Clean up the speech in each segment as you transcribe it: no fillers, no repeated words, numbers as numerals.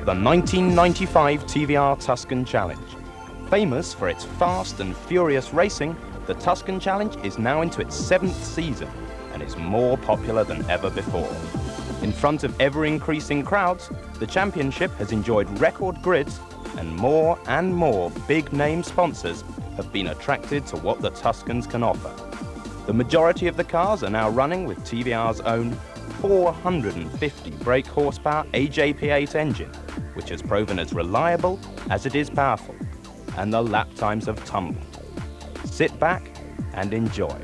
the 1995 TVR Tuscan Challenge. Famous for its fast and furious racing, the Tuscan Challenge is now into its 7th season and is more popular than ever before. In front of ever-increasing crowds, the championship has enjoyed record grids, and more big-name sponsors have been attracted to what the Tuscans can offer. The majority of the cars are now running with TVR's own 450 brake horsepower AJP8 engine, which has proven as reliable as it is powerful, and the lap times have tumbled. Sit back and enjoy.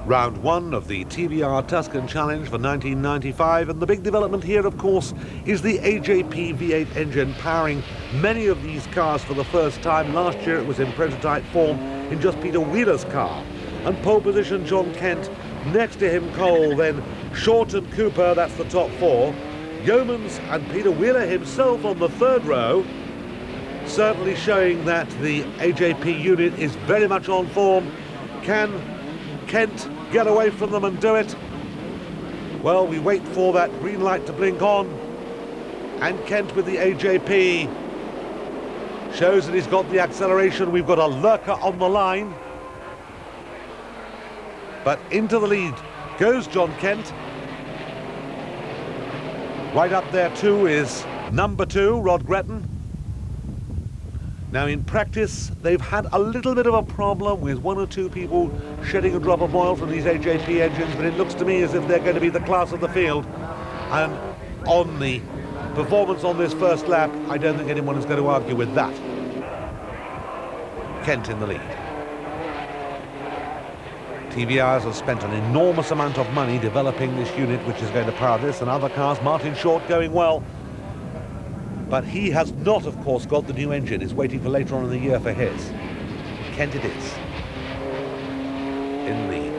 Round one of the TVR Tuscan Challenge for 1995, and the big development here, of course, is the AJP V8 engine powering many of these cars for the first time. Last year it was in prototype form in just Peter Wheeler's car. And pole position, John Kent, next to him Cole, then Short and Cooper, that's the top four. Yeomans and Peter Wheeler himself on the third row, certainly showing that the AJP unit is very much on form. Can Kent get away from them and do it? Well, we wait for that green light to blink on, and Kent with the AJP shows that he's got the acceleration. We've got a lurker on the line, but into the lead goes John Kent. Right up there too is number 2, Rod Gretton. Now in practice, they've had a little bit of a problem with one or two people shedding a drop of oil from these AJP engines, but it looks to me as if they're going to be the class of the field. And on the performance on this first lap, I don't think anyone is going to argue with that. Kent in the lead. TVRs have spent an enormous amount of money developing this unit, which is going to power this and other cars. Martin Short going well. But he has not, of course, got the new engine. He's waiting for later on in the year for his. Kent it is. In the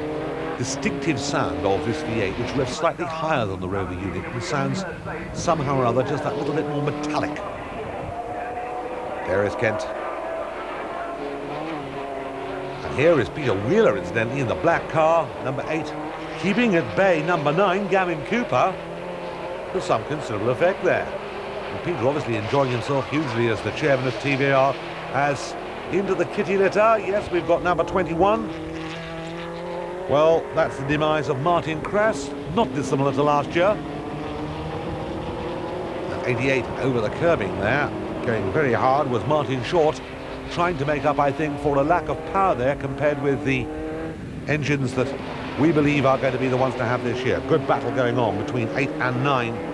distinctive sound of this V8, which revs slightly higher than the Rover unit, and sounds somehow or other just that little bit more metallic. There is Kent. And here is Peter Wheeler, incidentally, in the black car, number 8. Keeping at bay, number 9, Gavin Cooper. There's some considerable effect there. Peter obviously enjoying himself hugely as the chairman of TVR. As into the kitty litter, yes, we've got number 21. Well, that's the demise of Martin Krass, not dissimilar to last year. And 88 over the curbing there, going very hard, was Martin Short, trying to make up, I think, for a lack of power there compared with the engines that we believe are going to be the ones to have this year. Good battle going on between 8 and 9.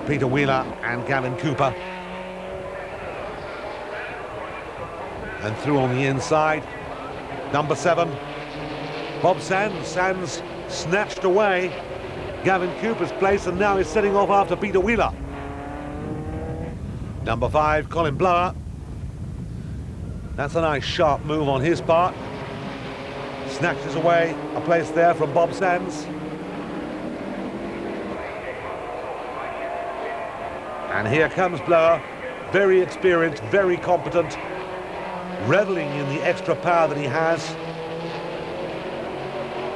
Peter Wheeler and Gavin Cooper. And through on the inside, number 7, Bob Sands. Sands snatched away Gavin Cooper's place and now is setting off after Peter Wheeler. Number 5, Colin Blower. That's a nice sharp move on his part. Snatches away a place there from Bob Sands. And here comes Blower, very experienced, very competent, reveling in the extra power that he has,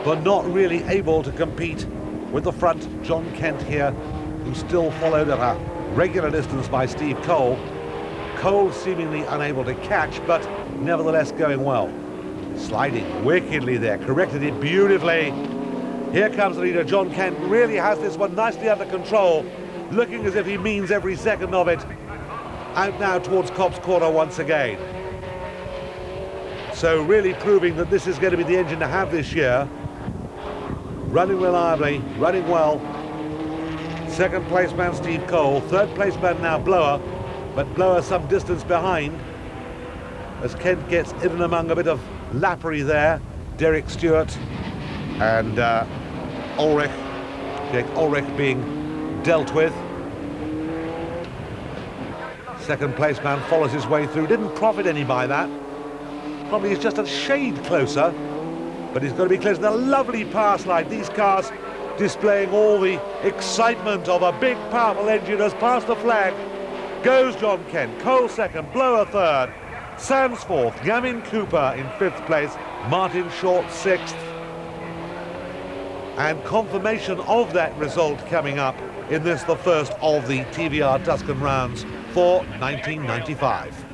but not really able to compete with the front John Kent here, who's still followed at a regular distance by Steve Cole. Cole seemingly unable to catch, but nevertheless going well. Sliding wickedly there, corrected it beautifully. Here comes the leader. John Kent really has this one nicely under control, looking as if he means every second of it. Out now towards Cobb's Corner once again. So really proving that this is going to be the engine to have this year. Running reliably, running well. Second place man Steve Cole, third place man now Blower, but Blower some distance behind as Kent gets in and among a bit of lappery there. Derek Stewart and Ulrich, Jake Ulrich being dealt with. Second place man follows his way through, didn't profit any by that. Probably is just a shade closer but he's got to be clear to the lovely power slide. These cars displaying all the excitement of a big, powerful engine as past the flag goes John Kent. Cole second, Blower third, Sands fourth, Gavin Cooper in fifth place, Martin Short sixth. And confirmation of that result coming up in this, the first of the TVR Tuscan rounds for 1995.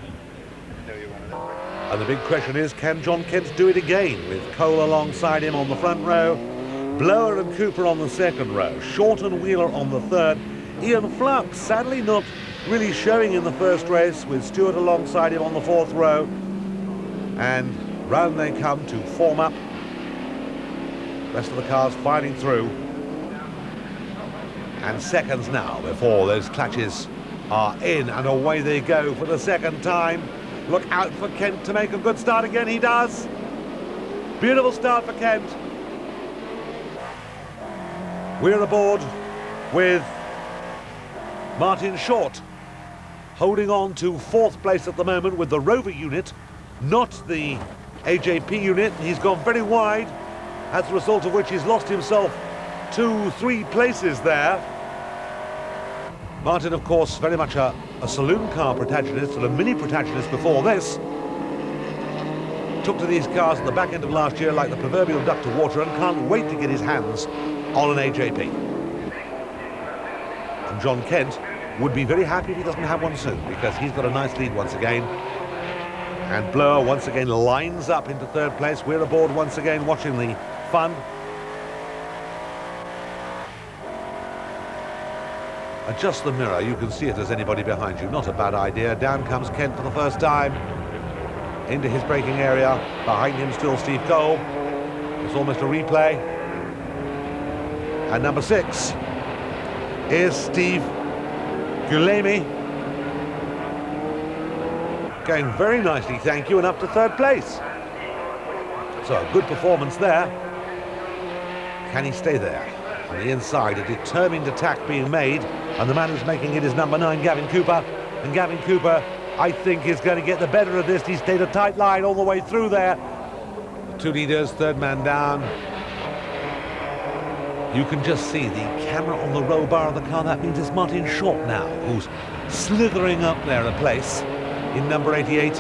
And the big question is, can John Kent do it again, with Cole alongside him on the front row, Blower and Cooper on the second row, Short and Wheeler on the third, Ian Flux sadly not really showing in the first race, with Stewart alongside him on the fourth row, and round they come to form up. Rest of the cars filing through, and seconds now before those clutches are in, and away they go for the second time. Look out for Kent to make a good start again. He does. Beautiful start for Kent. We're aboard with Martin Short holding on to fourth place at the moment with the Rover unit, not the AJP unit. He's gone very wide, as a result of which he's lost himself 2-3 places there. Martin, of course, very much a saloon car protagonist and a mini protagonist before this. Took to these cars at the back end of last year like the proverbial duck to water, and can't wait to get his hands on an AJP. And John Kent would be very happy if he doesn't have one soon, because he's got a nice lead once again. And Blower once again lines up into third place. We're aboard once again, watching the fun. Adjust the mirror, you can see it as anybody behind you. Not a bad idea. Down comes Kent for the first time into his braking area. Behind him still Steve Cole. It's almost a replay. And number 6 is Steve Guillemy. Going very nicely, thank you, and up to third place. So a good performance there. Can he stay there? On the inside, a determined attack being made, and the man who's making it is number 9, Gavin Cooper. And Gavin Cooper, I think, is going to get the better of this. He stayed a tight line all the way through there. 2 leaders, third man down. You can just see the camera on the row bar of the car. That means it's Martin Short now, who's slithering up there a place in number 88.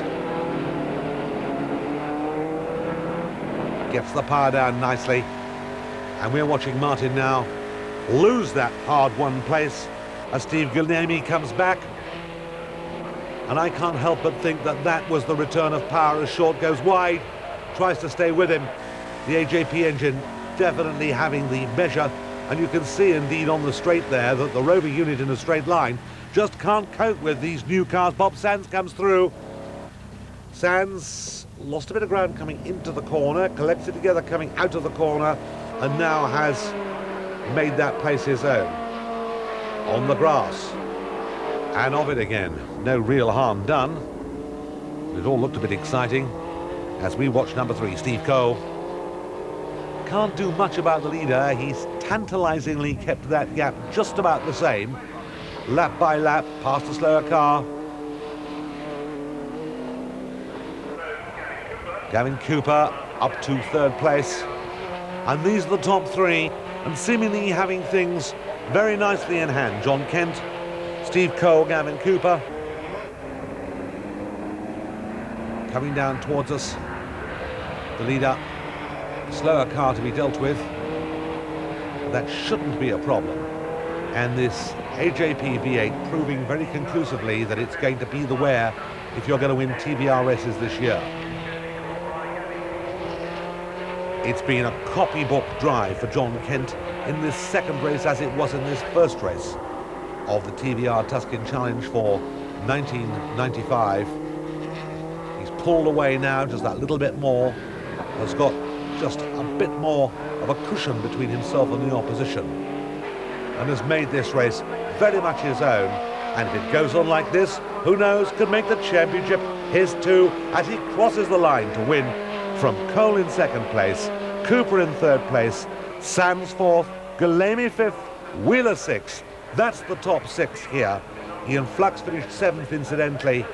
Gets the power down nicely. And we're watching Martin now lose that hard-won place as Steve Guillemy comes back. And I can't help but think that that was the return of power as Short goes wide, tries to stay with him. The AJP engine definitely having the measure, and you can see indeed on the straight there that the Rover unit in a straight line just can't cope with these new cars. Bob Sands comes through. Sands lost a bit of ground coming into the corner, collects it together coming out of the corner, and now has made that place his own on the grass. And of it again, no real harm done. It all looked a bit exciting as we watch number 3, Steve Cole. Can't do much about the leader. He's tantalizingly kept that gap just about the same, lap by lap, past a slower car. Gavin Cooper up to third place. And these are the top 3, and seemingly having things very nicely in hand. John Kent, Steve Cole, Gavin Cooper. Coming down towards us, the leader. Slower car to be dealt with. That shouldn't be a problem. And this AJP V8 proving very conclusively that it's going to be the wear if you're going to win TVR races this year. It's been a copybook drive for John Kent in this second race, as it was in this first race of the TVR Tuscan Challenge for 1995. He's pulled away now just that little bit more, has got just a bit more of a cushion between himself and the opposition, and has made this race very much his own. And if it goes on like this, who knows, could make the championship his too, as he crosses the line to win from Cole in second place, Cooper in third place, Sands fourth, Guillemy fifth, Wheeler sixth. That's the top 6 here. Ian Flux finished 7th, incidentally,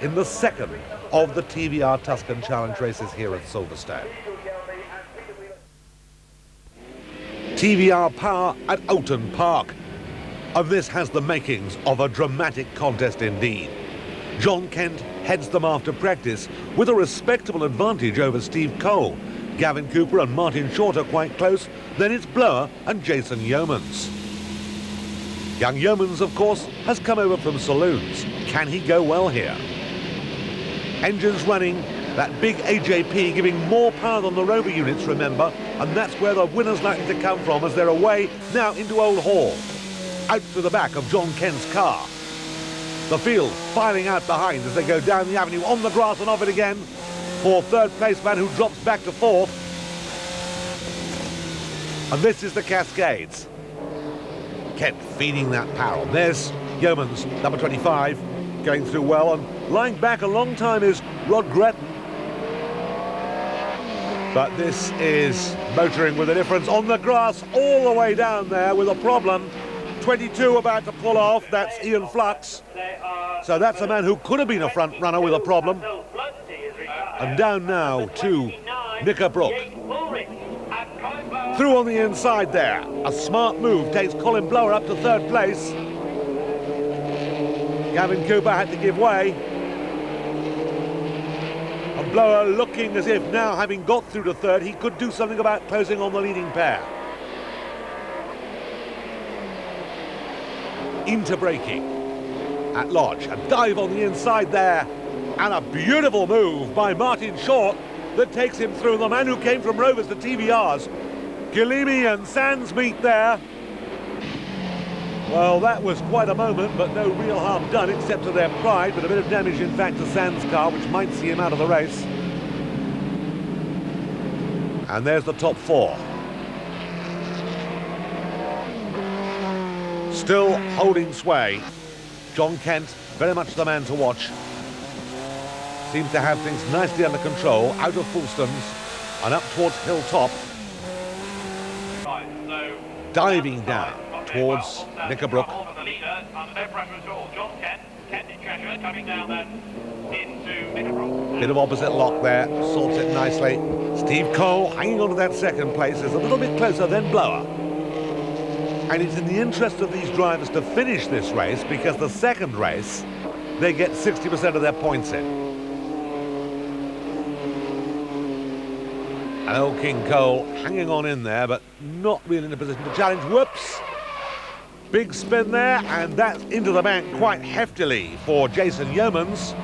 in the second of the TVR Tuscan Challenge races here at Silverstone. TVR power at Oulton Park. And this has the makings of a dramatic contest indeed. John Kent heads them after practice with a respectable advantage over Steve Cole. Gavin Cooper and Martin Short are quite close. Then it's Blower and Jason Yeomans. Young Yeomans, of course, has come over from saloons. Can he go well here? Engines running, that big AJP giving more power than the Rover units, remember, and that's where the winner's likely to come from as they're away now into Old Hall. Out to the back of John Kent's car. The field filing out behind as they go down the avenue on the grass and off it again for third place man who drops back to fourth. And this is the Cascades. Kent feeding that power. There's Yeomans, number 25, going through well, and lying back a long time is Rod Gretton. But this is motoring with a difference on the grass all the way down there with a problem. 22 about to pull off, that's Ian Flux. So that's a man who could have been a front runner with a problem. And down now to Knickerbrook. Through on the inside there. A smart move takes Colin Blower up to third place. Gavin Cooper had to give way. And Blower looking as if now, having got through to third, he could do something about closing on the leading pair. Into braking at Lodge, a dive on the inside there, and a beautiful move by Martin Short that takes him through. The man who came from Rovers to TVRs. Gillimi and Sands meet there. Well, that was quite a moment, but no real harm done except to their pride, but a bit of damage in fact to Sands' car, which might see him out of the race. And there's the top four. Still holding sway. John Kent, very much the man to watch. Seems to have things nicely under control, out of Fulstons and up towards Hilltop. Diving down towards Knickerbrook. Bit of opposite lock there, sorts it nicely. Steve Cole hanging on to that second place is a little bit closer than Blower. And it's in the interest of these drivers to finish this race because the second race, they get 60% of their points in. And old King Cole hanging on in there, but not really in a position to challenge. Whoops! Big spin there, and that's into the bank quite heftily for Jason Yeomans.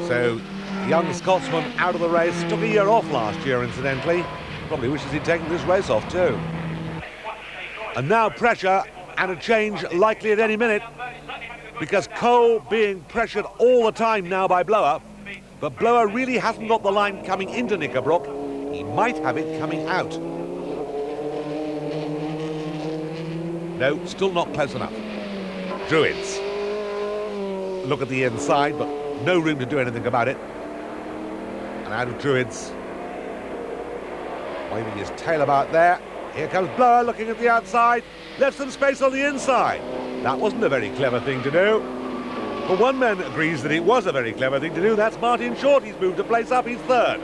So, young Scotsman out of the race, took a year off last year, incidentally. Probably wishes he'd taken this race off too. And now pressure and a change likely at any minute because Cole being pressured all the time now by Blower, but Blower really hasn't got the line coming into Knickerbrook. He might have it coming out. No, still not close enough. Druids. Look at the inside, but no room to do anything about it. And out of Druids. Waving his tail about there. Here comes Blower looking at the outside. Left some space on the inside. That wasn't a very clever thing to do. But one man agrees that it was a very clever thing to do. That's Martin Short. He's moved a place up. He's third.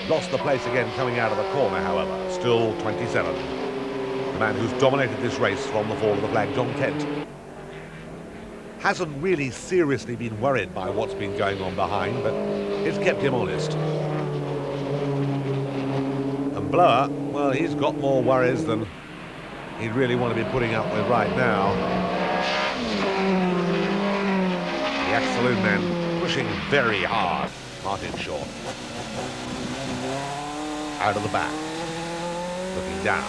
Lost the place again coming out of the corner, however. Still 27. The man who's dominated this race from the fall of the flag, John Kent. Hasn't really seriously been worried by what's been going on behind, but it's kept him honest. And Blower, well, he's got more worries than he'd really want to be putting up with right now. The ex-saloon man pushing very hard. Martin Short. Out of the back. Looking down.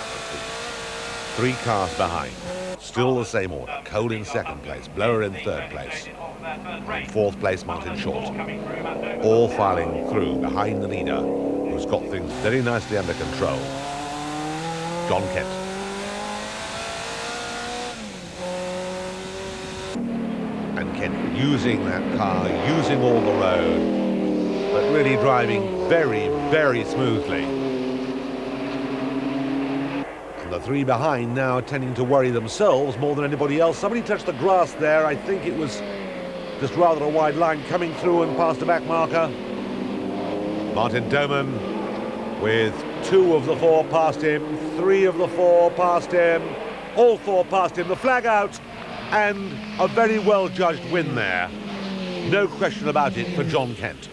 3 cars behind. Still the same order. Cole in second place, Blower in third place. In fourth place, Martin Short. All filing through behind the leader, who's got things very nicely under control. John Kent. And Kent using that car, using all the road, but really driving very, very smoothly. The 3 behind now tending to worry themselves more than anybody else. Somebody touched the grass there. I think it was just rather a wide line coming through and past the back marker. Martin Doman with 2 of the 4 past him, 3 of the 4 past him, all 4 past him, the flag out, and a very well-judged win there. No question about it for John Kent.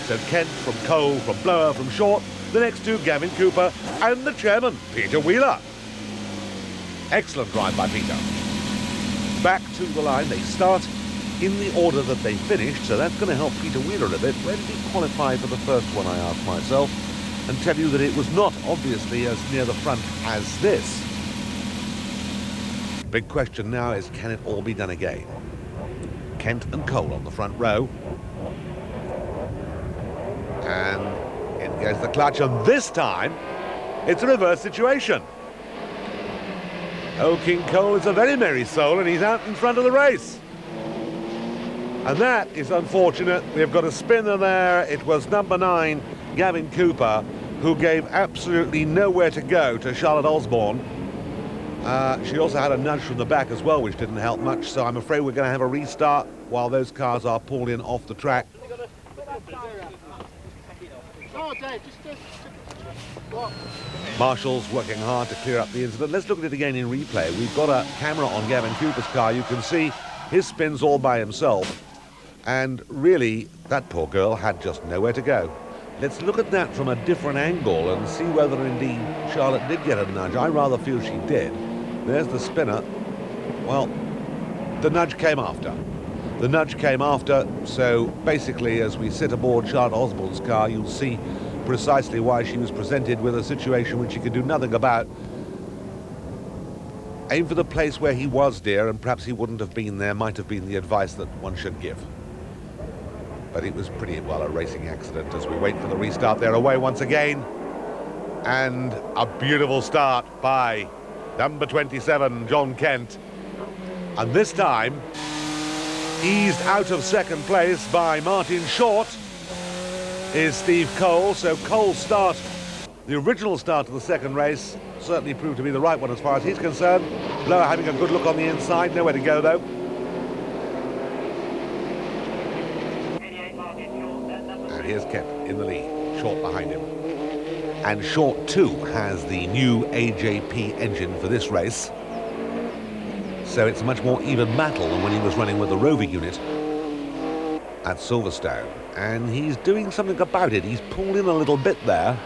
So Kent from Cole, from Blower, from Short, the next 2, Gavin Cooper, and the chairman, Peter Wheeler. Excellent drive by Peter. Back to the line, they start in the order that they finished, so that's going to help Peter Wheeler a bit. Where did he qualify for the first one, I asked myself, and tell you that it was not obviously as near the front as this. Big question now is, can it all be done again? Kent and Cole on the front row. And in goes the clutch, and this time it's a reverse situation. Oh, King Cole is a very merry soul, and he's out in front of the race. And that is unfortunate. They've got a spinner there. It was number 9, Gavin Cooper, who gave absolutely nowhere to go to Charlotte Osborne. She also had a nudge from the back as well, which didn't help much, so I'm afraid we're going to have a restart while those cars are pulled in off the track. Marshall's working hard to clear up the incident. Let's look at it again in replay. We've got a camera on Gavin Cooper's car. You can see his spins all by himself. And really, that poor girl had just nowhere to go. Let's look at that from a different angle and see whether indeed Charlotte did get a nudge. I rather feel she did. There's the spinner. Well, the nudge came after. The nudge came after, so basically as we sit aboard Charlotte Osborne's car, you'll see precisely why she was presented with a situation which she could do nothing about. Aim for the place where he was, dear, and perhaps he wouldn't have been there, might have been the advice that one should give. But it was pretty well a racing accident as we wait for the restart. They're away once again. And a beautiful start by number 27, John Kent. And this time, eased out of second place by Martin Short, is Steve Cole. So Cole's start, the original start of the second race, certainly proved to be the right one as far as he's concerned. Blower having a good look on the inside, nowhere to go though. And here's Kent in the lead, Short behind him. And Short too has the new AJP engine for this race. So it's a much more even battle than when he was running with the Rover unit at Silverstone. And he's doing something about it. He's pulled in a little bit there.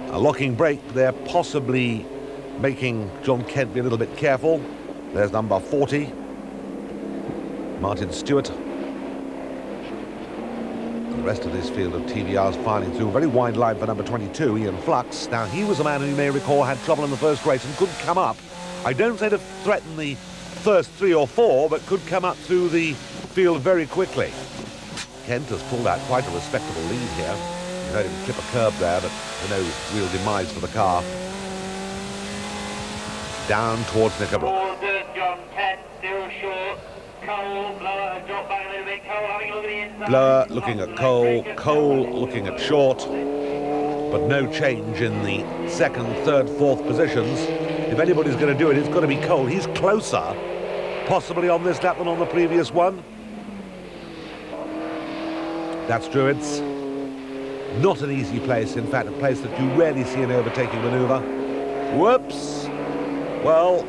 A locking brake there, possibly making John Kent be a little bit careful. There's number 40, Martin Stewart. The rest of this field of TVRs filing through. Very wide line for number 22, Ian Flux. Now, he was a man who you may recall had trouble in the first race and couldn't come up. I don't say to threaten the first 3 or 4, but could come up through the field very quickly. Kent has pulled out quite a respectable lead here. You heard him clip a curb there, but no real demise for the car. Down towards Knickerbrook. All good, John Kent, still short. Cole, Blower, drop back a little bit. Cole having a look at the inside. Blower looking at Cole, Cole looking at Short, but no change in the second, third, fourth positions. If anybody's going to do it, it's got to be Cole. He's closer, possibly on this lap than on the previous one. That's Druids. Not an easy place, in fact, a place that you rarely see an overtaking manoeuvre. Whoops! Well,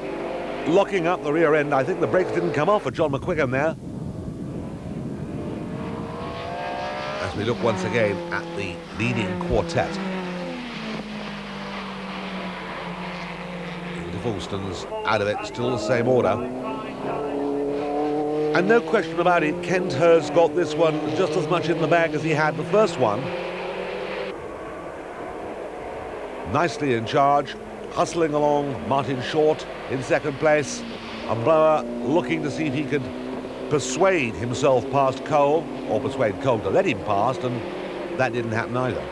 locking up the rear end. I think the brakes didn't come off for John McQuiggan there. As we look once again at the leading quartet. Wolsten's out of it, still the same order. And no question about it, Kent has got this one just as much in the bag as he had the first one. Nicely in charge, hustling along, Martin Short in second place. And Blower looking to see if he could persuade himself past Cole, or persuade Cole to let him past, and that didn't happen either.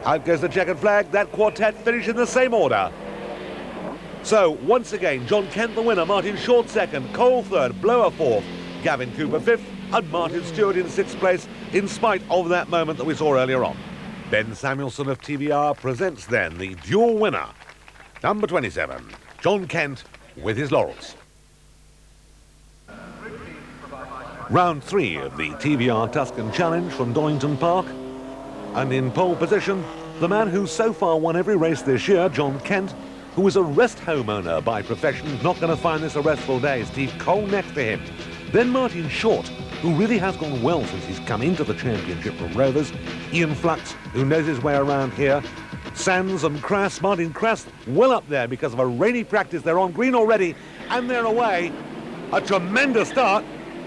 Out goes the checkered flag, that quartet finished in the same order. So, once again, John Kent the winner, Martin Short second, Cole third, Blower fourth, Gavin Cooper fifth, and Martin Stewart in sixth place, in spite of that moment that we saw earlier on. Ben Samuelson of TVR presents then the dual winner, number 27, John Kent with his laurels. Round 3 of the TVR Tuscan Challenge from Oulton Park. And in pole position, the man who so far won every race this year, John Kent, who is a rest homeowner by profession, not going to find this a restful day. Steve Cole next to him. Then Martin Short, who really has gone well since he's come into the championship from Rovers. Ian Flux, who knows his way around here. Sands and Crass, Martin Crass, well up there because of a rainy practice. They're on green already, and they're away. A tremendous start.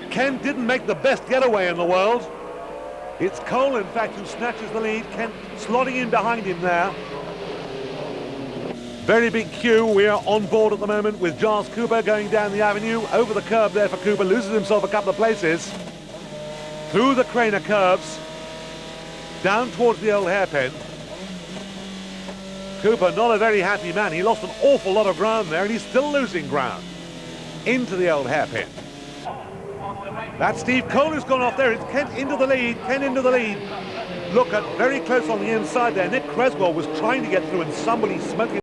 Kent didn't make the best getaway in the world. It's Cole, in fact, who snatches the lead. Kent slotting in behind him there. Very big queue. We are on board at the moment with Giles Cooper going down the avenue. Over the curb there for Cooper, loses himself a couple of places. Through the Craner curves, down towards the old hairpin. Cooper, not a very happy man. He lost an awful lot of ground there, and he's still losing ground. Into the old hairpin. That's Steve Cole who's gone off there. It's Kent into the lead. Kent into the lead. Look at very close on the inside there. Nick Creswell was trying to get through, and somebody smoking.